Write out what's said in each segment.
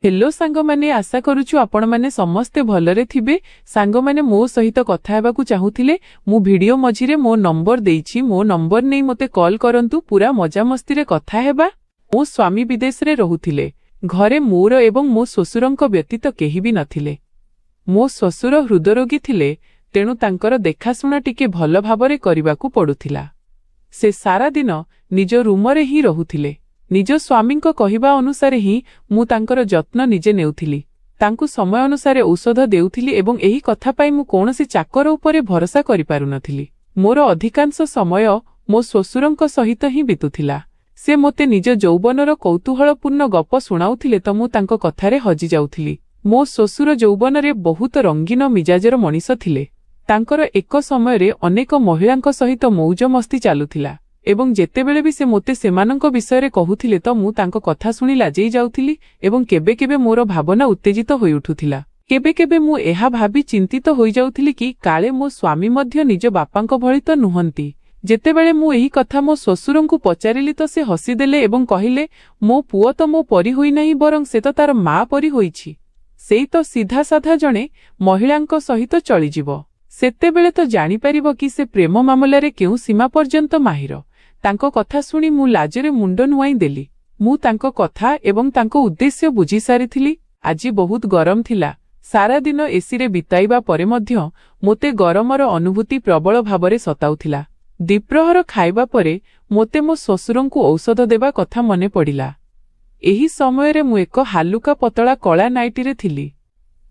Hello सांग माने आशा करूछु आपण माने समस्ते भलरे थिबे। सांग माने मो सहित कथा हेबाकू चाहूथिले मु वीडियो मझिरे मो नंबर देइछि, मो नंबर नै मते कॉल करंतु, पूरा मजा मस्ती रे कथा हेबा। मो स्वामी विदेश रे रहुथिले, घरे मोर एवं मो ससुरंक व्यतीत केही भी नथिले। मो ससुर हृदरोगी थिले, तेणु तांकर देखाशुणा टिके भल भाबरे करिबाकू पडुथिला। से सारा दिन निज रूमरे ही रहुथिले। निज स्वामींक कहिबा अनुसारे ही मु तांकर जत्न निजे नेउथिली, तांकु समय अनुसारे औषध देउथिली एवं एही कथा पाई मु कोनोसी चाकर उपरे भरोसा करि पारु नथिली। मोर अधिकांश समय मो ससुरंक सहित ही बितुथिला। से मोते निज यौवनर कौतूहलपूर्ण गप सुनाउथिले त मु तांको कथारे हजि जाउथिली। मो ससुर यौवनरे बहुत रंगीन मिजाजर मनीष थिले। तांकर एक समयरे अनेक महिलांक सहित मौज मस्ती चालुथिला एवं जेतेबेले भी से मोते सेमानंक विषयरे कहुथिले त मु तांको कथा सुनी लाजेई जाउथिली एवं केबे केबे मोर भावना उत्तेजित होई उठुथिला। केबे केबे मु एहा भाबी चिंतित होई जाउथिली कि काले मो स्वामी मध्य निज बापांक भଳି त नुहंती। जेतेबेले मु एही कथा मो ससुरंकु पचारिली त से हसीदेले एवं कहिले, मो पुओ त मो परी होई नाही, बरं से त तार मा परी होईछि। सेई तो सीधा साधा जणे महिलांक सहित चलिजिवो। सेतेबेले तो जानि परिबो कि से प्रेम मामलारे केउ सीमा पर्यंत माहिर। तांको कथा सुनी मु लाजरे मुंड नुआई देली। मु तांको कथा एवं तांको उद्देश्य बुझी सारिथिली। आजी बहुत गरम थिला। सारा दिन एसी रे बिताइबा परे मध्य मोते गरमर अनुभूति प्रबल भाबरे सताउथिला। दिप्रहर खाइबा परे मोते मो ससुरंकु औषध देबा कथा मने पड़िला। एही समयरे मु एक हालुका पतला कला नाइटीरे थिली।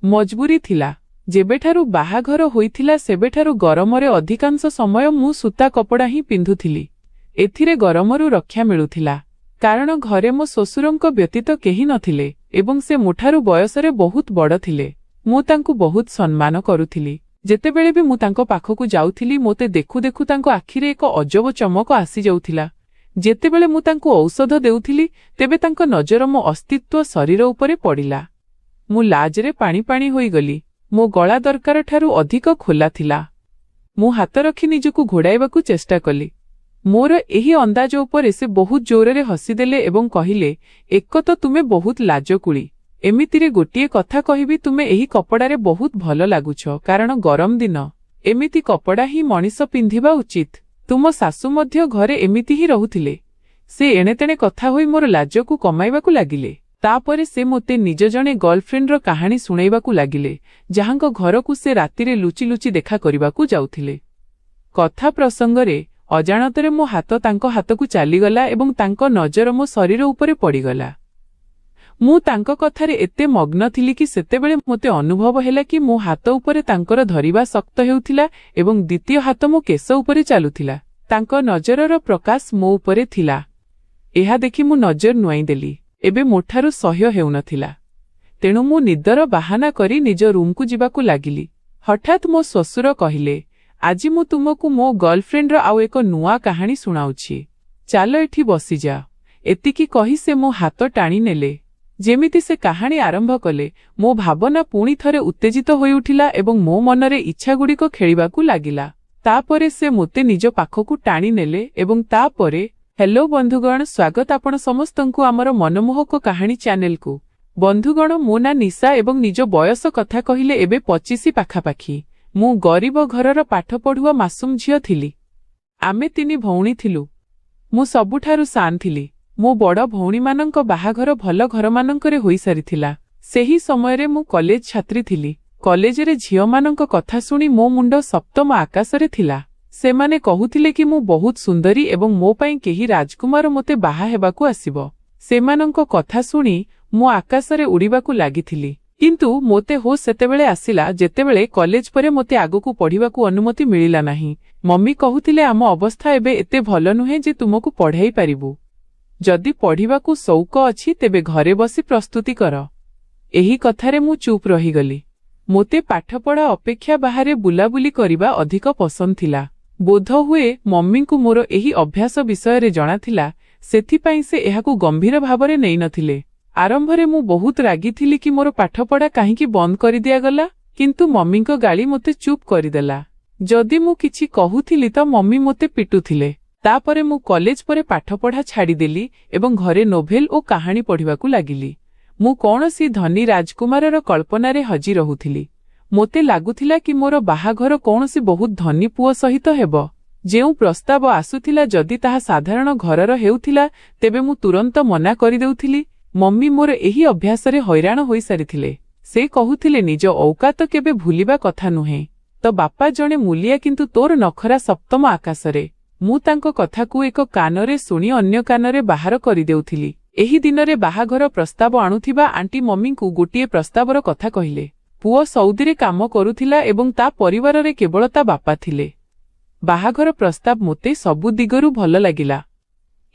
मजबूरी थिला। जेबेठारु बाहाघर होइथिला सेबेठारु गरमरे अधिकांश समय मु सूता कपड़ा ही पिंधुथिली। एथिरे गरमरु रक्षा मिलुथिला, कारण घरे मो ससुरंक व्यतीत केही नथिले एवं से मुठारु बयसरे बहुत बड़ थिले। मु तांकु बहुत सम्मान करुथिली। जेतेबेले भी मु तांको पाखकु जाउथिली मोते देखु देखु तांको आखिरे एक अजब चमक आसी जाउथिला। जेतेबेले मु तांको औषध देउथिली तेबे तांको नजर मो अस्तित्व शरीर उपरे पड़िला। मु लाजरे पाणी पाणी होई गली। मो गला दरकार ठारू अधिक खोला थिला। मु हाथ रखी निजकु घोड़ाइबाकू चेष्टा कली। मोर एही अंदाज उपरे से बहुत जोररे हसीदेले एवं कहिले, एक तो तुमे बहुत लाजकुली, एमितिरे गोटिए कथा कहिबी, तुमे एही कपड़ारे बहुत भल लागुछ, कारण गरम दिन एमिति कपड़ा ही मनीष पिंधिबा उचित। तुम सासु मध्य घरे एमिति ही रहुथिले। से एणेतेणे कथा होई मोर लाजकू कमाइबाकू लागिले। तापरे से मोते निज जणे गर्लफ्रेंडर कहानी सुनाइबाकू लागिले, जहांको घरकू से रातिरे लुचि लुचि देखा करिबाकू जाउथिले। कथा प्रसंगरे अजाणतरे मो हाथ तांको हाथकू चालीगला एवं तांको नजर मो शरीर उपरे पड़ीगला। मु तांको कथारे एते मग्न थिली कि सेतेबेले मोते अनुभव हेला कि मो हाथ उपरे तांकर धरिबा शक्त हेउथिला एवं द्वितीय हाथ मो केश उपरे चालुथिला। तांको नजरर प्रकाश मो उपरे थिला। एहा देखि मु नजर नुआई देली। एबे मोठारु सह्य हेउनथिला, तेणु मु निदर बाहाना करी निज रूमकू जिबाकू लागिली। हठात मो ससुर कहिले, आजि मु तुमकू मो गर्लफ्रेंडर आउ एक नुआ कहानी सुनाउछि, चालो एठी बसी जा। एतिकी कही से मो हाथ टाणी नेले। जेमिति से कहानी आरंभ कले, मो भावना पुणी थरे उत्तेजित होई उठिला एवं मो मनरे इच्छा गुड़िक खेलिबाकू लागिला। तापरे से मोते निज पाखकू टाणी नेले एवं तापरे हेलो बंधुगण, स्वागत आपण समस्तंकु आमर मनमोहक कहानी चैनल को। बंधुगण, मो ना निशा एवं निज बयस कथा कहिले एबे 25 पाखापाखी। मु गरीब घरर पाठ पढ़ुआ मासूम झियो थिली। आमे 3 भौणी थिलु। मु सबुठारु सान थिली। मो बड़ भौणी मानंक बाहाघर भल घर मानंकरे होई सारिथिला। सेही समयरे मु कॉलेज छात्री थिली। कॉलेजरे झियो मानंक कथा सुनी मो मुंड सप्तम आकाशरे थिला। सेमाने कहुथिले कि मु बहुत सुंदरी एवं मो पई केही राजकुमार मोते बाहा हेबाकू आसीबो। सेमानंक कथा सुनी मु आकाशरे उड़ीबाकू लागिथिली। किंतु मोते हो सेतेबेले आसिला जेतेबेले कॉलेज परे मोते आगोकू पढ़िबाकू अनुमति मिलिला नाही। मम्मी कहुथिले, आम अवस्था एबे एते भल नुहे जे तुमकू पढ़ाई पारिबू। जदि पढ़िबाकू शौक अछि तेबे घरे बसी प्रस्तुति कर। एही कथारे मु चुप रहीगली। मोते पाठपढ़ा अपेक्षा बाहरे बुलाबुली करिबा अधिक पसंद थिला। बोध हुए मम्मी को मोर एही अभ्यास विषय रे जणा थिला, सेथिपाई से एहाकू गंभीर भावरे नेई नथिले। आरंभरे मु बहुत रागी थिली कि मोर पाठपढ़ा काहींकी बंद करि दिया गला, किंतु मम्मी को गाली मोते चुप करिदेला। जदि मु किछि कहुथिली त मम्मी मोते पिटुथिले। तापरे मु कॉलेज परे पाठपढ़ा छाड़ी देली एवं घरे नोभेल और कहानी पढ़िबाकू लागिली। ମୁଁ କୌଣସି ଧନୀ ରାଜକୁମାରର କଳ୍ପନାରେ ହଜି ରହୁଥିଲି। ମୋତେ ଲାଗୁଥିଲା କି ମୋର ବାହାଘର କୌଣସି ବହୁତ ଧନୀ ପୁଅ ସହିତ ହେବ। ଯେଉଁ ପ୍ରସ୍ତାବ ଆସୁଥିଲା ଯଦି ତାହା ସାଧାରଣ ଘରର ହେଉଥିଲା ତେବେ ମୁଁ ତୁରନ୍ତ ମନା କରିଦେଉଥିଲି। ମମ୍ମି ମୋର ଏହି ଅଭ୍ୟାସରେ ହଇରାଣ ହୋଇସାରିଥିଲେ। ସେ କହୁଥିଲେ ନିଜ ଔକାତ କେବେ ଭୁଲିବା କଥା ନୁହେଁ। ତ ବାପା ଜଣେ ମୂଲିଆ କିନ୍ତୁ ତୋର ନଖରା ସପ୍ତମ ଆକାଶରେ। ମୁଁ ତାଙ୍କ କଥାକୁ ଏକ କାନରେ ଶୁଣି ଅନ୍ୟ କାନରେ ବାହାର କରିଦେଉଥିଲି। ଏହି ଦିନରେ ବାହାଘର ପ୍ରସ୍ତାବ ଆଣୁଥିବା ଆଣ୍ଟି ମମ୍ମିଙ୍କୁ ଗୋଟିଏ ପ୍ରସ୍ତାବର କଥା କହିଲେ। ପୁଅ ସଉଦିରେ କାମ କରୁଥିଲା ଏବଂ ତା ପରିବାରରେ କେବଳ ତା ବାପା ଥିଲେ। ବାହାଘର ପ୍ରସ୍ତାବ ମୋତେ ସବୁ ଦିଗରୁ ଭଲ ଲାଗିଲା,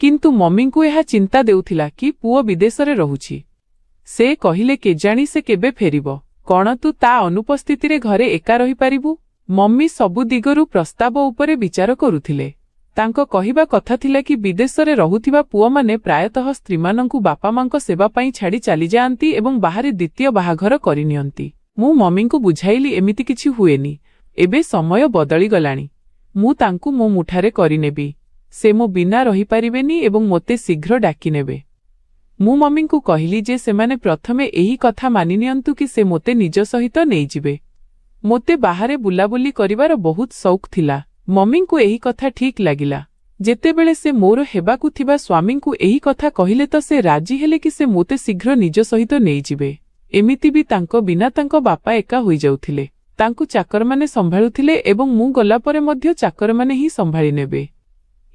କିନ୍ତୁ ମମ୍ମିଙ୍କୁ ଏହା ଚିନ୍ତା ଦେଉଥିଲା କି ପୁଅ ବିଦେଶରେ ରହୁଛି। ସେ କହିଲେ କେଜାଣି ସେ କେବେ ଫେରିବ। କଣ ତୁ ତା ଅନୁପସ୍ଥିତିରେ ଘରେ ଏକା ରହିପାରିବୁ? ମମ୍ମି ସବୁ ଦିଗରୁ ପ୍ରସ୍ତାବ ଉପରେ ବିଚାର କରୁଥିଲେ। ତାଙ୍କ କହିବା କଥା ଥିଲା କି ବିଦେଶରେ ରହୁଥିବା ପୁଅମାନେ ପ୍ରାୟତଃ ସ୍ତ୍ରୀମାନଙ୍କୁ ବାପାମାଙ୍କ ସେବା ପାଇଁ ଛାଡ଼ି ଚାଲିଯାଆନ୍ତି ଏବଂ ବାହାରେ ଦ୍ୱିତୀୟ ବାହାଘର କରିନିଅନ୍ତି। ମୁଁ ମମ୍ମିଙ୍କୁ ବୁଝାଇଲି ଏମିତି କିଛି ହୁଏନି। ଏବେ ସମୟ ବଦଳିଗଲାଣି। ମୁଁ ତାଙ୍କୁ ମୋ ମୁଠାରେ କରିନେବି। ସେ ମୋ ବିନା ରହିପାରିବେନି ଏବଂ ମୋତେ ଶୀଘ୍ର ଡାକିନେବେ। ମୁଁ ମମ୍ମିଙ୍କୁ କହିଲି ଯେ ସେମାନେ ପ୍ରଥମେ ଏହି କଥା ମାନିନିଅନ୍ତୁ କି ସେ ମୋତେ ନିଜ ସହିତ ନେଇଯିବେ। ମୋତେ ବାହାରେ ବୁଲାବୁଲି କରିବାର ବହୁତ ସଉକ ଥିଲା। ମମ୍ମିଙ୍କୁ ଏହି କଥା ଠିକ୍ ଲାଗିଲା। ଯେତେବେଳେ ସେ ମୋର ହେବାକୁ ଥିବା ସ୍ୱାମୀଙ୍କୁ ଏହି କଥା କହିଲେ ତ ସେ ରାଜି ହେଲେ କି ସେ ମୋତେ ଶୀଘ୍ର ନିଜ ସହିତ ନେଇଯିବେ। ଏମିତି ବି ତାଙ୍କ ବିନା ତାଙ୍କ ବାପା ଏକା ହୋଇଯାଉଥିଲେ। ତାଙ୍କୁ ଚାକରମାନେ ସମ୍ଭାଳୁଥିଲେ ଏବଂ ମୁଁ ଗଲାପରେ ମଧ୍ୟ ଚାକରମାନେ ହିଁ ସମ୍ଭାଳି ନେବେ।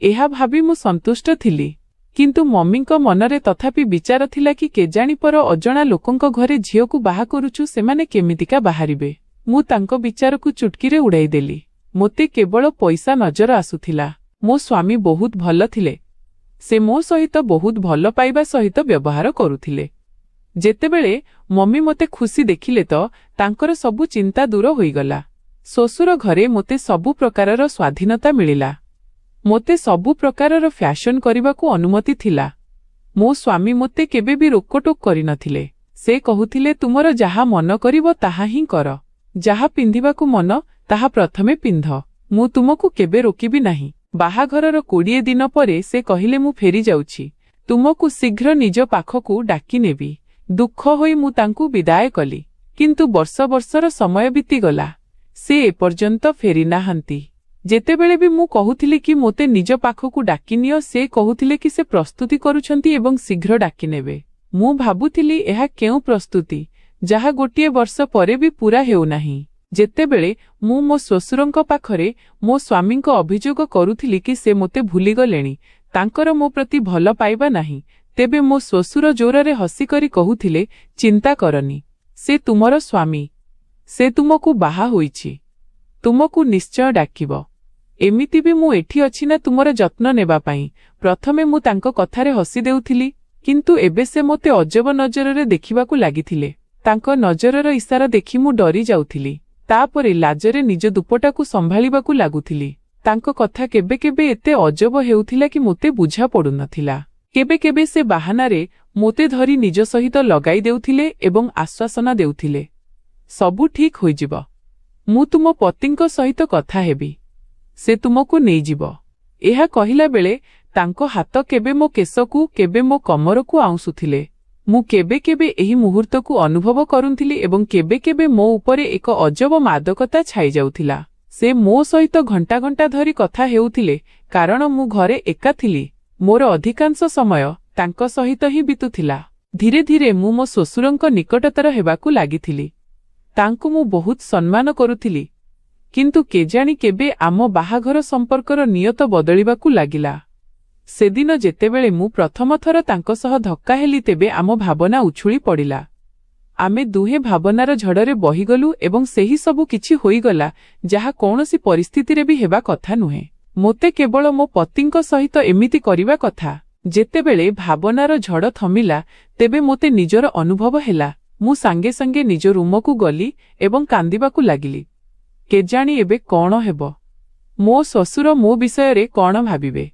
ଏହା ଭାବି ମୁଁ ସନ୍ତୁଷ୍ଟ ଥିଲି। କିନ୍ତୁ ମମ୍ମିଙ୍କ ମନରେ ତଥାପି ବିଚାର ଥିଲା କି କେଜାଣି ପର ଅଜଣା ଲୋକଙ୍କ ଘରେ ଝିଅକୁ ବାହା କରୁଛୁ, ସେମାନେ କେମିତିକା ବାହାରିବେ। ମୁଁ ତାଙ୍କ ବିଚାରକୁ ଚୁଟକିରେ ଉଡ଼ାଇଦେଲି। ମୋତେ କେବଳ ପଇସା ନଜର ଆସୁଥିଲା। ମୋ ସ୍ୱାମୀ ବହୁତ ଭଲ ଥିଲେ। ସେ ମୋ ସହିତ ବହୁତ ଭଲ ପାଇବା ସହିତ ବ୍ୟବହାର କରୁଥିଲେ। ଯେତେବେଳେ ମମ୍ମି ମୋତେ ଖୁସି ଦେଖିଲେ ତ ତାଙ୍କର ସବୁ ଚିନ୍ତା ଦୂର ହୋଇଗଲା। ଶ୍ୱଶୁର ଘରେ ମୋତେ ସବୁ ପ୍ରକାରର ସ୍ୱାଧୀନତା ମିଳିଲା। ମୋତେ ସବୁ ପ୍ରକାରର ଫ୍ୟାଶନ କରିବାକୁ ଅନୁମତି ଥିଲା। ମୋ ସ୍ୱାମୀ ମୋତେ କେବେ ବି ରୋକଟୋକ କରିନଥିଲେ। ସେ କହୁଥିଲେ ତୁମର ଯାହା ମନ କରିବ ତାହା ହିଁ କର। ଯାହା ପିନ୍ଧିବାକୁ ମନ ତାହା ପ୍ରଥମେ ପିନ୍ଧ। ମୁଁ ତୁମକୁ କେବେ ରୋକିବି ନାହିଁ। ବାହାଘରର 20 ଦିନ ପରେ ସେ କହିଲେ ମୁଁ ଫେରିଯାଉଛି। ତୁମକୁ ଶୀଘ୍ର ନିଜ ପାଖକୁ ଡାକି ନେବି। ଦୁଃଖ ହୋଇ ମୁଁ ତାଙ୍କୁ ବିଦାୟ କଲି। କିନ୍ତୁ ବର୍ଷ ବର୍ଷର ସମୟ ବିତିଗଲା। ସେ ଏପର୍ଯ୍ୟନ୍ତ ଫେରିନାହାନ୍ତି। ଯେତେବେଳେ ବି ମୁଁ କହୁଥିଲି କି ମୋତେ ନିଜ ପାଖକୁ ଡାକିନିଅ ସେ କହୁଥିଲେ କି ସେ ପ୍ରସ୍ତୁତି କରୁଛନ୍ତି ଏବଂ ଶୀଘ୍ର ଡାକିନେବେ। ମୁଁ ଭାବୁଥିଲି ଏହା କେଉଁ ପ୍ରସ୍ତୁତି ଯାହା ଗୋଟିଏ ବର୍ଷ ପରେ ବି ପୂରା ହେଉନାହିଁ। ଯେତେବେଳେ ମୁଁ ମୋ ଶ୍ୱଶୁରଙ୍କ ପାଖରେ ମୋ ସ୍ୱାମୀଙ୍କ ଅଭିଯୋଗ କରୁଥିଲି କି ସେ ମୋତେ ଭୁଲିଗଲେଣି, ତାଙ୍କର ମୋ ପ୍ରତି ଭଲ ପାଇବା ନାହିଁ, ତେବେ ମୋ ଶ୍ୱଶୁର ଜୋରରେ ହସିକରି କହୁଥିଲେ ଚିନ୍ତା କରନି, ସେ ତୁମର ସ୍ୱାମୀ। ସେ ତୁମକୁ ବାହା ହୋଇଛି। ତୁମକୁ ନିଶ୍ଚୟ ଡାକିବ। ଏମିତି ବି ମୁଁ ଏଠି ଅଛି ନା ତୁମର ଯତ୍ନ ନେବା ପାଇଁ। ପ୍ରଥମେ ମୁଁ ତାଙ୍କ କଥାରେ ହସି ଦେଉଥିଲି, କିନ୍ତୁ ଏବେ ସେ ମୋତେ ଅଜବ ନଜରରେ ଦେଖିବାକୁ ଲାଗିଥିଲେ। ତାଙ୍କ ନଜରର ଇସାରା ଦେଖି ମୁଁ ଡରି ଯାଉଥିଲି। ତାପରେ ଲାଜରେ ନିଜ ଦୁପଟାକୁ ସମ୍ଭାଳିବାକୁ ଲାଗୁଥିଲି। ତାଙ୍କ କଥା କେବେ କେବେ ଏତେ ଅଜବ ହେଉଥିଲା କି ମୋତେ ବୁଝା ପଡୁନଥିଲା। କେବେ କେବେ ସେ ବାହାନାରେ ମୋତେ ଧରି ନିଜ ସହିତ ଲଗାଇ ଦେଉଥିଲେ ଏବଂ ଆଶ୍ୱାସନା ଦେଉଥିଲେ ସବୁ ଠିକ୍ ହୋଇଯିବ। ମୁଁ ତୁମ ପତିଙ୍କ ସହିତ କଥା ହେବି। ସେ ତୁମକୁ ନେଇଯିବ। ଏହା କହିଲା ବେଳେ ତାଙ୍କ ହାତ କେବେ ମୋ କେଶକୁ କେବେ ମୋ କମରକୁ ଆଉଁସୁଥିଲେ। ମୁଁ କେବେ କେବେ ଏହି ମୁହୂର୍ତ୍ତକୁ ଅନୁଭବ କରୁଥିଲି ଏବଂ କେବେ କେବେ ମୋ ଉପରେ ଏକ ଅଜବ ମାଦକତା ଛାଇଯାଉଥିଲା। ସେ ମୋ ସହିତ ଘଣ୍ଟା ଘଣ୍ଟା ଧରି କଥା ହେଉଥିଲେ କାରଣ ମୁଁ ଘରେ ଏକା ଥିଲି। ମୋର ଅଧିକାଂଶ ସମୟ ତାଙ୍କ ସହିତ ହିଁ ବିତୁଥିଲା। ଧୀରେ ଧୀରେ ମୁଁ ମୋ ଶ୍ୱଶୁରଙ୍କ ନିକଟତର ହେବାକୁ ଲାଗିଥିଲି। ତାଙ୍କୁ ମୁଁ ବହୁତ ସମ୍ମାନ କରୁଥିଲି। କିନ୍ତୁ କେଜାଣି କେବେ ଆମ ବାହାଘର ସମ୍ପର୍କର ନିୟତ ବଦଳିବାକୁ ଲାଗିଲା। ସେଦିନ ଯେତେବେଳେ ମୁଁ ପ୍ରଥମ ଥର ତାଙ୍କ ସହ ଧକ୍କା ହେଲି ତେବେ ଆମ ଭାବନା ଉଛୁଳି ପଡ଼ିଲା। ଆମେ ଦୁହେଁ ଭାବନାର ଝଡ଼ରେ ବହିଗଲୁ ଏବଂ ସେହି ସବୁ କିଛି ହୋଇଗଲା ଯାହା କୌଣସି ପରିସ୍ଥିତିରେ ବି ହେବା କଥା ନୁହେଁ। ମୋତେ କେବଳ ମୋ ପତିଙ୍କ ସହିତ ଏମିତି କରିବା କଥା। ଯେତେବେଳେ ଭାବନାର ଝଡ଼ ଥମିଲା ତେବେ ମୋତେ ନିଜର ଅନୁଭବ ହେଲା। ମୁଁ ସାଙ୍ଗେ ସାଙ୍ଗେ ନିଜ ରୁମକୁ ଗଲି ଏବଂ କାନ୍ଦିବାକୁ ଲାଗିଲି। କେଜାଣି ଏବେ କଣ ହେବ? ମୋ ଶ୍ୱଶୁର ମୋ ବିଷୟରେ କଣ ଭାବିବେ?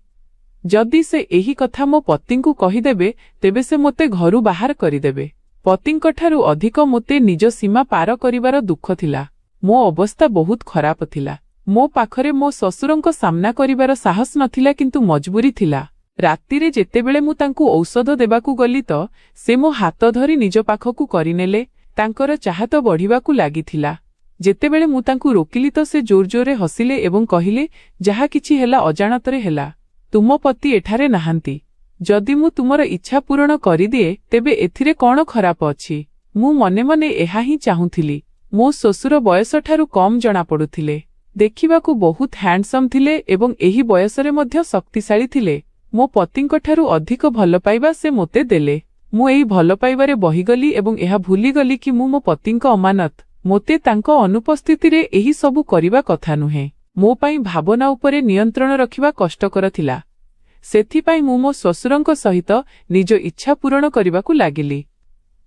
ଯଦି ସେ ଏହି କଥା ମୋ ପତିଙ୍କୁ କହିଦେବେ ତେବେ ସେ ମୋତେ ଘରୁ ବାହାର କରିଦେବେ। ପତିଙ୍କଠାରୁ ଅଧିକ ମୋତେ ନିଜ ସୀମା ପାର କରିବାର ଦୁଃଖ ଥିଲା। ମୋ ଅବସ୍ଥା ବହୁତ ଖରାପ ଥିଲା। ମୋ ପାଖରେ ମୋ ଶ୍ୱଶୁରଙ୍କ ସାମ୍ନା କରିବାର ସାହସ ନଥିଲା କିନ୍ତୁ ମଜବୁରୀ ଥିଲା। ରାତିରେ ଯେତେବେଳେ ମୁଁ ତାଙ୍କୁ ଔଷଧ ଦେବାକୁ ଗଲି ତ ସେ ମୋ ହାତ ଧରି ନିଜ ପାଖକୁ କରିନେଲେ। ତାଙ୍କର ଚାହା ତ ବଢ଼ିବାକୁ ଲାଗିଥିଲା। ଯେତେବେଳେ ମୁଁ ତାଙ୍କୁ ରୋକିଲି ତ ସେ ଜୋର ଜୋରରେ ହସିଲେ ଏବଂ କହିଲେ, ଯାହା କିଛି ହେଲା ଅଜାଣତରେ ହେଲା। ତୁମ ପତି ଏଠାରେ ନାହାନ୍ତି। ଯଦି ମୁଁ ତୁମର ଇଚ୍ଛା ପୂରଣ କରିଦିଏ ତେବେ ଏଥିରେ କ'ଣ ଖରାପ ଅଛି? ମୁଁ ମନେ ମନେ ଏହା ହିଁ ଚାହୁଁଥିଲି। ମୋ ଶ୍ୱଶୁର ବୟସଠାରୁ କମ୍ ଜଣାପଡ଼ୁଥିଲେ। ଦେଖିବାକୁ ବହୁତ ହ୍ୟାଣ୍ଡସମ୍ ଥିଲେ ଏବଂ ଏହି ବୟସରେ ମଧ୍ୟ ଶକ୍ତିଶାଳୀ ଥିଲେ। ମୋ ପତିଙ୍କଠାରୁ ଅଧିକ ଭଲ ପାଇବା ସେ ମୋତେ ଦେଲେ। ମୁଁ ଏହି ଭଲ ପାଇବାରେ ବହିଗଲି ଏବଂ ଏହା ଭୁଲିଗଲି କି ମୁଁ ମୋ ପତିଙ୍କ ଅମାନତ। ମୋତେ ତାଙ୍କ ଅନୁପସ୍ଥିତିରେ ଏହି ସବୁ କରିବା କଥା ନୁହେଁ। ମୋ ପାଇଁ ଭାବନା ଉପରେ ନିୟନ୍ତ୍ରଣ ରଖିବା କଷ୍ଟକର ଥିଲା। ସେଥିପାଇଁ ମୁଁ ମୋ ଶ୍ୱଶୁରଙ୍କ ସହିତ ନିଜ ଇଚ୍ଛା ପୂରଣ କରିବାକୁ ଲାଗିଲି।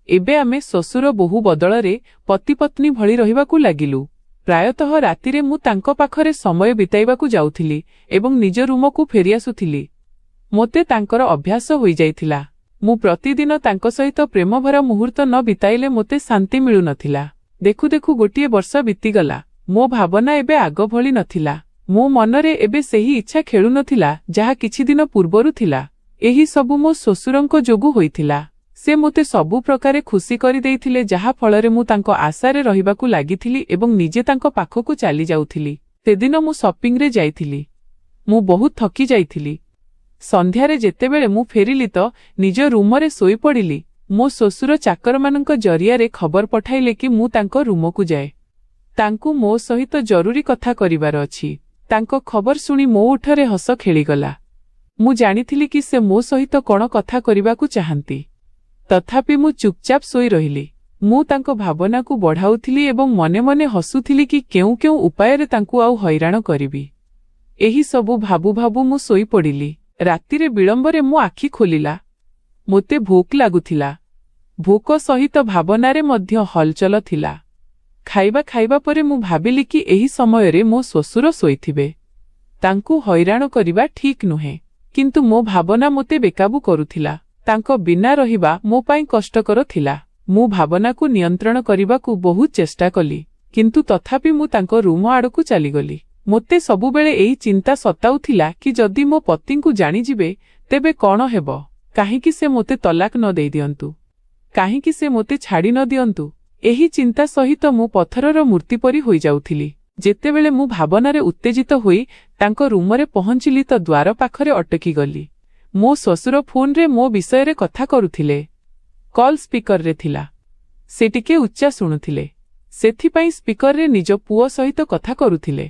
ଏବେ ଆମେ ଶ୍ୱଶୁର ବୋହୂ ବଦଳରେ ପତି ପତ୍ନୀ ଭଳି ରହିବାକୁ ଲାଗିଲୁ। ପ୍ରାୟତଃ ରାତିରେ ମୁଁ ତାଙ୍କ ପାଖରେ ସମୟ ବିତାଇବାକୁ ଯାଉଥିଲି ଏବଂ ନିଜ ରୁମକୁ ଫେରିଆସୁଥିଲି। ମୋତେ ତାଙ୍କର ଅଭ୍ୟାସ ହୋଇଯାଇଥିଲା। ମୁଁ ପ୍ରତିଦିନ ତାଙ୍କ ସହିତ ପ୍ରେମଭରା ମୁହୂର୍ତ୍ତ ନ ବିତାଇଲେ ମୋତେ ଶାନ୍ତି ମିଳୁନଥିଲା। ଦେଖୁ ଦେଖୁ ଗୋଟିଏ ବର୍ଷ ବିତିଗଲା। ମୋ ଭାବନା ଏବେ ଆଗ ଭଳି ନଥିଲା। ମୋ ମନରେ ଏବେ ସେହି ଇଚ୍ଛା ଖେଳୁନଥିଲା ଯାହା କିଛି ଦିନ ପୂର୍ବରୁ ଥିଲା। ଏହି ସବୁ ମୋ ଶ୍ୱଶୁରଙ୍କ ଯୋଗୁଁ ହୋଇଥିଲା। ସେ ମୋତେ ସବୁ ପ୍ରକାରେ ଖୁସି କରିଦେଇଥିଲେ, ଯାହା ଫଳରେ ମୁଁ ତାଙ୍କ ଆଶାରେ ରହିବାକୁ ଲାଗିଥିଲି ଏବଂ ନିଜେ ତାଙ୍କ ପାଖକୁ ଚାଲି ଯାଉଥିଲି। ସେଦିନ ମୁଁ ସପିଂରେ ଯାଇଥିଲି। ମୁଁ ବହୁତ ଥକି ଯାଇଥିଲି। ସନ୍ଧ୍ୟାରେ ଯେତେବେଳେ ମୁଁ ଫେରିଲି ତ ନିଜ ରୁମରେ ଶୋଇପଡ଼ିଲି। ମୋ ଶ୍ୱଶୁର ଚାକରମାନଙ୍କ ଜରିଆରେ ଖବର ପଠାଇଲେ କି ମୁଁ ତାଙ୍କ ରୁମକୁ ଯାଏ। ତାଙ୍କୁ ମୋ ସହିତ ଜରୁରୀ କଥା କରିବାର ଅଛି। ତାଙ୍କ ଖବର ଶୁଣି ମୋ ଓଠରେ ହସ ଖେଳିଗଲା। ମୁଁ ଜାଣିଥିଲି କି ସେ ମୋ ସହିତ କ'ଣ କଥା କରିବାକୁ ଚାହାନ୍ତି। ତଥାପି ମୁଁ ଚୁପଚାପ ଶୋଇ ରହିଲି। ମୁଁ ତାଙ୍କ ଭାବନାକୁ ବଢ଼ାଉଥିଲି ଏବଂ ମନେ ମନେ ହସୁଥିଲି କି କେଉଁ କେଉଁ ଉପାୟରେ ତାଙ୍କୁ ଆଉ ହଇରାଣ କରିବି। ଏହି ସବୁ ଭାବୁ ଭାବୁ ମୁଁ ଶୋଇପଡ଼ିଲି। ରାତିରେ ବିଳମ୍ବରେ ମୋ ଆଖି ଖୋଲିଲା। ମୋତେ ଭୋକ ଲାଗୁଥିଲା। ଭୋକ ସହିତ ଭାବନାରେ ମଧ୍ୟ ହଲଚଲ ଥିଲା। ଖାଇବା ଖାଇବା ପରେ ମୁଁ ଭାବିଲି କି ଏହି ସମୟରେ ମୋ ଶ୍ୱଶୁର ଶୋଇଥିବେ। ତାଙ୍କୁ ହଇରାଣ କରିବା ଠିକ୍ ନୁହେଁ। କିନ୍ତୁ ମୋ ଭାବନା ମୋତେ ବେକାବୁ କରୁଥିଲା। ତାଙ୍କ ବିନା ରହିବା ମୋ ପାଇଁ କଷ୍ଟକର ଥିଲା। ମୁଁ ଭାବନାକୁ ନିୟନ୍ତ୍ରଣ କରିବାକୁ ବହୁତ ଚେଷ୍ଟା କଲି, କିନ୍ତୁ ତଥାପି ମୁଁ ତାଙ୍କ ରୁମ ଆଡ଼କୁ ଚାଲିଗଲି। ମୋତେ ସବୁବେଳେ ଏହି ଚିନ୍ତା ସତାଉଥିଲା କି ଯଦି ମୋ ପତିଙ୍କୁ ଜାଣିଯିବେ ତେବେ କ'ଣ ହେବ? କାହିଁକି ସେ ମୋତେ ତଲାକ ନ ଦେଇଦିଅନ୍ତୁ? କାହିଁକି ସେ ମୋତେ ଛାଡ଼ି ନ ଦିଅନ୍ତୁ? ଏହି ଚିନ୍ତା ସହିତ ମୁଁ ପଥରର ମୂର୍ତ୍ତି ପରି ହୋଇଯାଉଥିଲି। ଯେତେବେଳେ ମୁଁ ଭାବନାରେ ଉତ୍ତେଜିତ ହୋଇ ତାଙ୍କ ରୁମରେ ପହଞ୍ଚିଲି ତ ଦ୍ୱାର ପାଖରେ ଅଟକିଗଲି। ମୋ ଶ୍ୱଶୁର ଫୋନରେ ମୋ ବିଷୟରେ କଥା କରୁଥିଲେ। କଲ୍ ସ୍ପିକରରେ ଥିଲା। ସେ ଟିକେ ଉଚ୍ଚା ଶୁଣୁଥିଲେ। ସେଥିପାଇଁ ସ୍ପିକରରେ ନିଜ ପୁଅ ସହିତ କଥା କରୁଥିଲେ।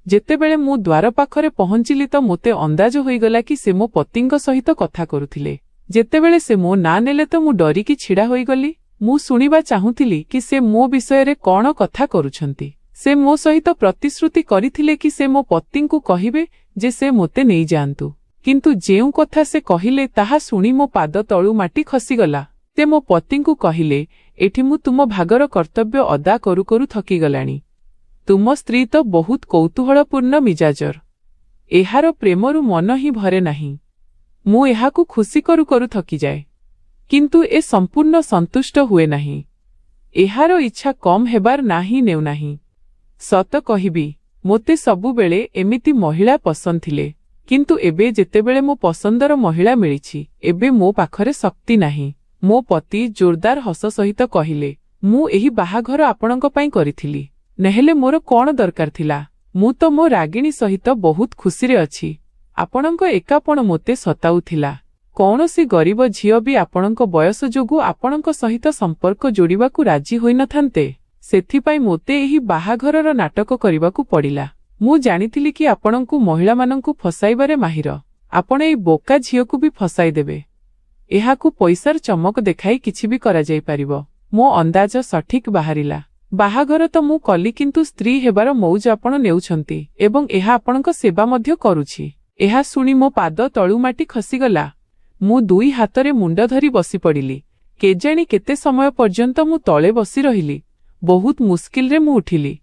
ଯେତେବେଳେ ମୁଁ ଦ୍ୱାର ପାଖରେ ପହଞ୍ଚିଲି ତ ମୋତେ ଅନ୍ଦାଜ ହୋଇଗଲା କି ସେ ମୋ ପତିଙ୍କ ସହିତ କଥା କରୁଥିଲେ। ଯେତେବେଳେ ସେ ମୋ ନାଁ ନେଲେ ତ ମୁଁ ଡରିକି ଛିଡ଼ା ହୋଇଗଲି। ମୁଁ ଶୁଣିବା ଚାହୁଁଥିଲି କି ସେ ମୋ ବିଷୟରେ କ'ଣ କଥା କରୁଛନ୍ତି। ସେ ମୋ ସହିତ ପ୍ରତିଶ୍ରୁତି କରିଥିଲେ କି ସେ ମୋ ପତିଙ୍କୁ କହିବେ ଯେ ସେ ମୋତେ ନେଇଯାଆନ୍ତୁ। କିନ୍ତୁ ଯେଉଁ କଥା ସେ କହିଲେ ତାହା ଶୁଣି ମୋ ପାଦ ତଳୁ ମାଟି ଖସିଗଲା। ସେ ମୋ ପତିଙ୍କୁ କହିଲେ, ଏଠି ମୁଁ ତୁମ ଭାଗର କର୍ତ୍ତବ୍ୟ ଅଦା କରୁ କରୁ ଥକିଗଲାଣି। ତୁମ ସ୍ତ୍ରୀ ତ ବହୁତ କୌତୂହଳପୂର୍ଣ୍ଣ ମିଜାଜର। ଏହାର ପ୍ରେମରୁ ମନ ହିଁ ଭରେ ନାହିଁ। ମୁଁ ଏହାକୁ ଖୁସି କରୁ କରୁ ଥକିଯାଏ। କିନ୍ତୁ ଏ ସମ୍ପୂର୍ଣ୍ଣ ସନ୍ତୁଷ୍ଟ ହୁଏ ନାହିଁ। ଏହାର ଇଚ୍ଛା କମ୍ ହେବାର ନା ହିଁ ନେଉନାହିଁ। ସତ କହିବି, ମୋତେ ସବୁବେଳେ ଏମିତି ମହିଳା ପସନ୍ଦ ଥିଲେ। କିନ୍ତୁ ଏବେ ଯେତେବେଳେ ମୋ ପସନ୍ଦର ମହିଳା ମିଳିଛି, ଏବେ ମୋ ପାଖରେ ଶକ୍ତି ନାହିଁ। ମୋ ପତି ଜୋରଦାର ହସ ସହିତ କହିଲେ, ମୁଁ ଏହି ବାହାଘର ଆପଣଙ୍କ ପାଇଁ କରିଥିଲି। ନହେଲେ ମୋର କ'ଣ ଦରକାର ଥିଲା? ମୁଁ ତ ମୋ ରାଗିଣୀ ସହିତ ବହୁତ ଖୁସିରେ ଅଛି। ଆପଣଙ୍କ ଏକାପଣ ମୋତେ ସତାଉଥିଲା। କୌଣସି ଗରିବ ଝିଅ ବି ଆପଣଙ୍କ ବୟସ ଯୋଗୁଁ ଆପଣଙ୍କ ସହିତ ସମ୍ପର୍କ ଯୋଡ଼ିବାକୁ ରାଜି ହୋଇନଥାନ୍ତେ। ସେଥିପାଇଁ ମୋତେ ଏହି ବାହାଘରର ନାଟକ କରିବାକୁ ପଡ଼ିଲା। ମୁଁ ଜାଣିଥିଲି କି ଆପଣଙ୍କୁ ମହିଳାମାନଙ୍କୁ ଫସାଇବାରେ ମାହିର। ଆପଣ ଏହି ବୋକା ଝିଅକୁ ବି ଫସାଇଦେବେ। ଏହାକୁ ପଇସାର ଚମକ ଦେଖାଇ କିଛି ବି କରାଯାଇପାରିବ। ମୋ ଅନ୍ଦାଜ ସଠିକ୍ ବାହାରିଲା। ବାହାଘର ତ ମୁଁ କଲି, କିନ୍ତୁ ସ୍ତ୍ରୀ ହେବାର ମଉଜ ଆପଣ ନେଉଛନ୍ତି ଏବଂ ଏହା ଆପଣଙ୍କ ସେବା ମଧ୍ୟ କରୁଛି। ଏହା ଶୁଣି ମୋ ପାଦ ତଳୁ ମାଟି ଖସିଗଲା। ମୁଁ ଦୁଇ ହାତରେ ମୁଣ୍ଡ ଧରି ବସିପଡ଼ିଲି। କେଜାଣି କେତେ ସମୟ ପର୍ଯ୍ୟନ୍ତ ମୁଁ ତଳେ ବସି ରହିଲି। ବହୁତ ମୁସ୍କିଲରେ ମୁଁ ଉଠିଲି।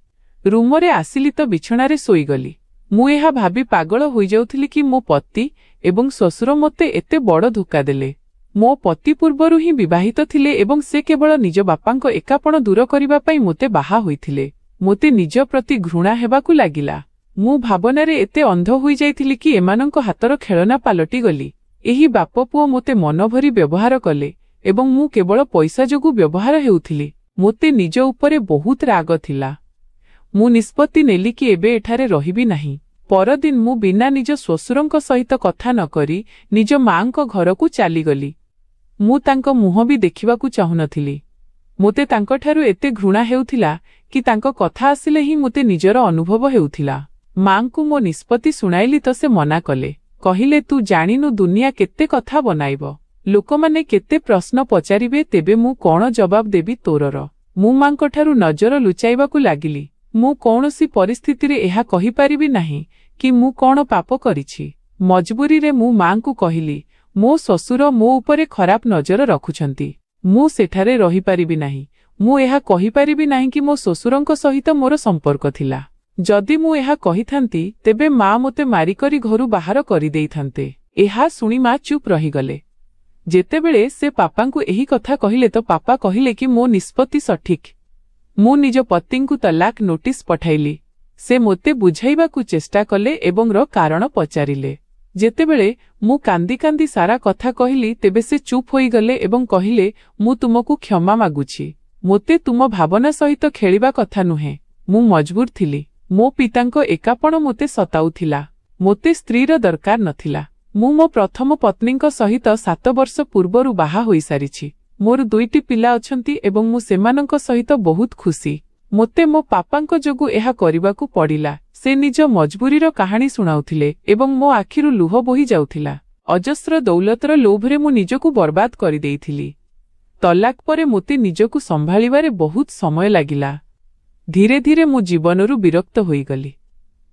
ରୁମରେ ଆସିଲି ତ ବିଛଣାରେ ଶୋଇଗଲି। ମୁଁ ଏହା ଭାବି ପାଗଳ ହୋଇଯାଉଥିଲି କି ମୋ ପତି ଏବଂ ଶ୍ୱଶୁର ମୋତେ ଏତେ ବଡ଼ ଧୋକା ଦେଲେ। ମୋ ପତି ପୂର୍ବରୁ ହିଁ ବିବାହିତ ଥିଲେ ଏବଂ ସେ କେବଳ ନିଜ ବାପାଙ୍କ ଏକାପଣ ଦୂର କରିବା ପାଇଁ ମୋତେ ବାହା ହୋଇଥିଲେ। ମୋତେ ନିଜ ପ୍ରତି ଘୃଣା ହେବାକୁ ଲାଗିଲା। ମୁଁ ଭାବନାରେ ଏତେ ଅନ୍ଧ ହୋଇଯାଇଥିଲି କି ଏମାନଙ୍କ ହାତର ଖେଳନା ପାଲଟି ଗଲି। ଏହି ବାପ ପୁଅ ମୋତେ ମନଭରି ବ୍ୟବହାର କଲେ ଏବଂ ମୁଁ କେବଳ ପଇସା ଯୋଗୁଁ ବ୍ୟବହାର ହେଉଥିଲି। ମୋତେ ନିଜ ଉପରେ ବହୁତ ରାଗ ଥିଲା। ମୁଁ ନିଷ୍ପତ୍ତି ନେଲି କି ଏବେ ଏଠାରେ ରହିବି ନାହିଁ। ପରଦିନ ମୁଁ ବିନା ନିଜ ଶ୍ୱଶୁରଙ୍କ ସହିତ କଥା ନ କରି ନିଜ ମାଙ୍କ ଘରକୁ ଚାଲିଗଲି। ମୁଁ ତାଙ୍କ ମୁହଁ ବି ଦେଖିବାକୁ ଚାହୁଁନଥିଲି। ମୋତେ ତାଙ୍କଠାରୁ ଏତେ ଘୃଣା ହେଉଥିଲା କି ତାଙ୍କ କଥା ଆସିଲେ ହିଁ ମୋତେ ନିଜର ଅନୁଭବ ହେଉଥିଲା। ମାଙ୍କୁ ମୋ ନିଷ୍ପତ୍ତି ଶୁଣାଇଲି ତ ସେ ମନା କଲେ। କହିଲେ, ତୁ ଜାଣିନୁ ଦୁନିଆ କେତେ କଥା ବନାଇବ, ଲୋକମାନେ କେତେ ପ୍ରଶ୍ନ ପଚାରିବେ, ତେବେ ମୁଁ କ'ଣ ଜବାବ ଦେବି ତୋରର। ମୁଁ ମାଙ୍କଠାରୁ ନଜର ଲୁଚାଇବାକୁ ଲାଗିଲି। ମୁଁ କୌଣସି ପରିସ୍ଥିତିରେ ଏହା କହିପାରିବି ନାହିଁ କି ମୁଁ କ'ଣ ପାପ କରିଛି। ମଜବୁରିରେ ମୁଁ ମାଙ୍କୁ କହିଲି, ମୋ ଶ୍ୱଶୁର ମୋ ଉପରେ ଖରାପ ନଜର ରଖୁଛନ୍ତି। ମୁଁ ସେଠାରେ ରହିପାରିବି ନାହିଁ। ମୁଁ ଏହା କହିପାରିବି ନାହିଁ କି ମୋ ଶ୍ୱଶୁରଙ୍କ ସହିତ ମୋର ସମ୍ପର୍କ ଥିଲା। ଯଦି ମୁଁ ଏହା କହିଥାନ୍ତି ତେବେ ମା ମୋତେ ମାରିକରି ଘରୁ ବାହାର କରିଦେଇଥାନ୍ତେ। ଏହା ଶୁଣି ମା ଚୁପ୍ ରହିଗଲେ। ଯେତେବେଳେ ସେ ପାପାଙ୍କୁ ଏହି କଥା କହିଲେ ତ ପାପା କହିଲେ କି ମୋ ନିଷ୍ପତ୍ତି ସଠିକ୍। ମୁଁ ନିଜ ପତିଙ୍କୁ ତଲାକ୍ ନୋଟିସ୍ ପଠାଇଲି। ସେ ମୋତେ ବୁଝାଇବାକୁ ଚେଷ୍ଟା କଲେ ଏବଂ କାରଣ ପଚାରିଲେ। ଯେତେବେଳେ ମୁଁ କାନ୍ଦି କାନ୍ଦି ସାରା କଥା କହିଲି ତେବେ ସେ ଚୁପ୍ ହୋଇଗଲେ ଏବଂ କହିଲେ, ମୁଁ ତୁମକୁ କ୍ଷମା ମାଗୁଛି। ମୋତେ ତୁମ ଭାବନା ସହିତ ଖେଳିବା କଥା ନୁହେଁ। ମୁଁ ମଜବୁର ଥିଲି। ମୋ ପିତାଙ୍କ ଏକାପଣ ମୋତେ ସତାଉଥିଲା। ମୋତେ ସ୍ତ୍ରୀର ଦରକାର ନଥିଲା। ମୁଁ ମୋ ପ୍ରଥମ ପତ୍ନୀଙ୍କ ସହିତ 7 ବର୍ଷ ପୂର୍ବରୁ ବାହା ହୋଇସାରିଛି। ମୋର 2ଟି ପିଲା ଅଛନ୍ତି ଏବଂ ମୁଁ ସେମାନଙ୍କ ସହିତ ବହୁତ ଖୁସି। ମୋତେ ମୋ ପାପାଙ୍କ ଯୋଗୁଁ ଏହା କରିବାକୁ ପଡ଼ିଲା। ସେ ନିଜ ମଜବୁରିର କାହାଣୀ ଶୁଣାଉଥିଲେ ଏବଂ ମୋ ଆଖିରୁ ଲୁହ ବୋହି ଯାଉଥିଲା। ଅଜସ୍ର ଦୌଲତର ଲୋଭରେ ମୁଁ ନିଜକୁ ବର୍ବାଦ କରିଦେଇଥିଲି। ତଲାକ୍ ପରେ ମୋତେ ନିଜକୁ ସମ୍ଭାଳିବାରେ ବହୁତ ସମୟ ଲାଗିଲା। ଧୀରେ ଧୀରେ ମୁଁ ଜୀବନରୁ ବିରକ୍ତ ହୋଇଗଲି।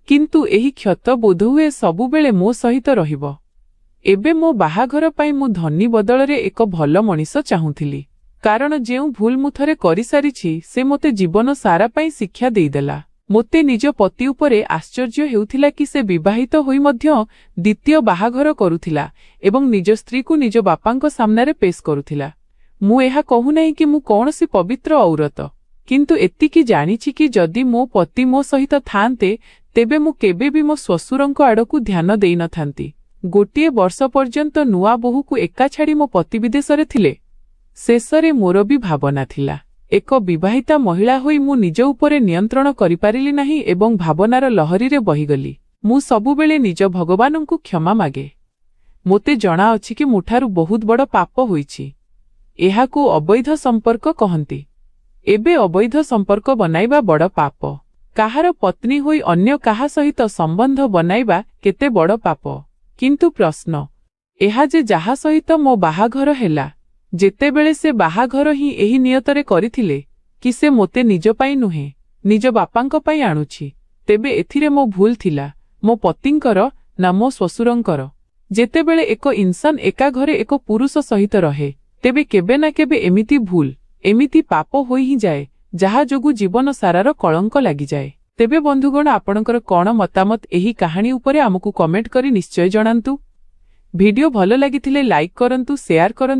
କିନ୍ତୁ ଏହି କ୍ଷତ ବୋଧହୁଏ ସବୁବେଳେ ମୋ ସହିତ ରହିବ। ଏବେ ମୋ ବାହାଘର ପାଇଁ ମୁଁ ଧନୀ ବଦଳରେ ଏକ ଭଲ ମଣିଷ ଚାହୁଁଥିଲି। କାରଣ ଯେଉଁ ଭୁଲ ମୁଁ ଥରେ କରିସାରିଛି ସେ ମୋତେ ଜୀବନ ସାରା ପାଇଁ ଶିକ୍ଷା ଦେଇଦେଲା। ମୋତେ ନିଜ ପତି ଉପରେ ଆଶ୍ଚର୍ଯ୍ୟ ହେଉଥିଲା କି ସେ ବିବାହିତ ହୋଇ ମଧ୍ୟ ଦ୍ୱିତୀୟ ବାହାଘର କରୁଥିଲା ଏବଂ ନିଜ ସ୍ତ୍ରୀକୁ ନିଜ ବାପାଙ୍କ ସାମ୍ନାରେ ପେଶ କରୁଥିଲା। ମୁଁ ଏହା କହୁନାହିଁ କି ମୁଁ କୌଣସି ପବିତ୍ର ଔରତ, କିନ୍ତୁ ଏତିକି ଜାଣିଛି କି ଯଦି ମୋ ପତି ମୋ ସହିତ ଥାଆନ୍ତେ ତେବେ ମୁଁ କେବେ ବି ମୋ ଶ୍ୱଶୁରଙ୍କ ଆଡ଼କୁ ଧ୍ୟାନ ଦେଇନଥାନ୍ତି। ଗୋଟିଏ ବର୍ଷ ପର୍ଯ୍ୟନ୍ତ ନୂଆ ବୋହୂକୁ ଏକା ଛାଡ଼ି ମୋ ପତି ବିଦେଶରେ ଥିଲେ। ଶେଷରେ ମୋର ବି ଭାବନା ଥିଲା। ଏକ ବିବାହିତା ମହିଳା ହୋଇ ମୁଁ ନିଜ ଉପରେ ନିୟନ୍ତ୍ରଣ କରିପାରିଲି ନାହିଁ ଏବଂ ଭାବନାର ଲହରୀରେ ବହିଗଲି। ମୁଁ ସବୁବେଳେ ନିଜ ଭଗବାନଙ୍କୁ କ୍ଷମା ମାଗେ। ମୋତେ ଜଣାଅଛି କି ମୋଠାରୁ ବହୁତ ବଡ଼ ପାପ ହୋଇଛି। ଏହାକୁ ଅବୈଧ ସମ୍ପର୍କ କହନ୍ତି। ଏବେ ଅବୈଧ ସମ୍ପର୍କ ବନାଇବା ବଡ଼ ପାପ। କାହାର ପତ୍ନୀ ହୋଇ ଅନ୍ୟ କାହା ସହିତ ସମ୍ବନ୍ଧ ବନାଇବା କେତେ ବଡ଼ ପାପ। କିନ୍ତୁ ପ୍ରଶ୍ନ ଏହା ଯେ ଯାହା ସହିତ ମୋ ବାହାଘର ହେଲା, ଯେତେବେଳେ ସେ ବାହାଘର ହିଁ ଏହି ନିୟତରେ କରିଥିଲେ କି ସେ ମୋତେ ନିଜ ପାଇଁ ନୁହେଁ ନିଜ ବାପାଙ୍କ ପାଇଁ ଆଣୁଛି, ତେବେ ଏଥିରେ ମୋ ଭୁଲ ଥିଲା ମୋ ପତିଙ୍କର ନା ମୋ ଶ୍ୱଶୁରଙ୍କର। ଯେତେବେଳେ ଏକ ଇନସାନ ଏକା ଘରେ ଏକ ପୁରୁଷ ସହିତ ରହେ ତେବେ କେବେ ନା କେବେ ଏମିତି ଭୁଲ, ଏମିତି ପାପ ହୋଇ ହିଁ ଯାଏ ଯାହା ଯୋଗୁଁ ଜୀବନ ସାରାର କଳଙ୍କ ଲାଗିଯାଏ। ତେବେ ବନ୍ଧୁଗଣ, ଆପଣଙ୍କର କ'ଣ ମତାମତ ଏହି କାହାଣୀ ଉପରେ ଆମକୁ କମେଣ୍ଟ କରି ନିଶ୍ଚୟ ଜଣାନ୍ତୁ। ଭିଡିଓ ଭଲ ଲାଗିଥିଲେ ଲାଇକ୍ କରନ୍ତୁ, ସେୟାର କରନ୍ତୁ।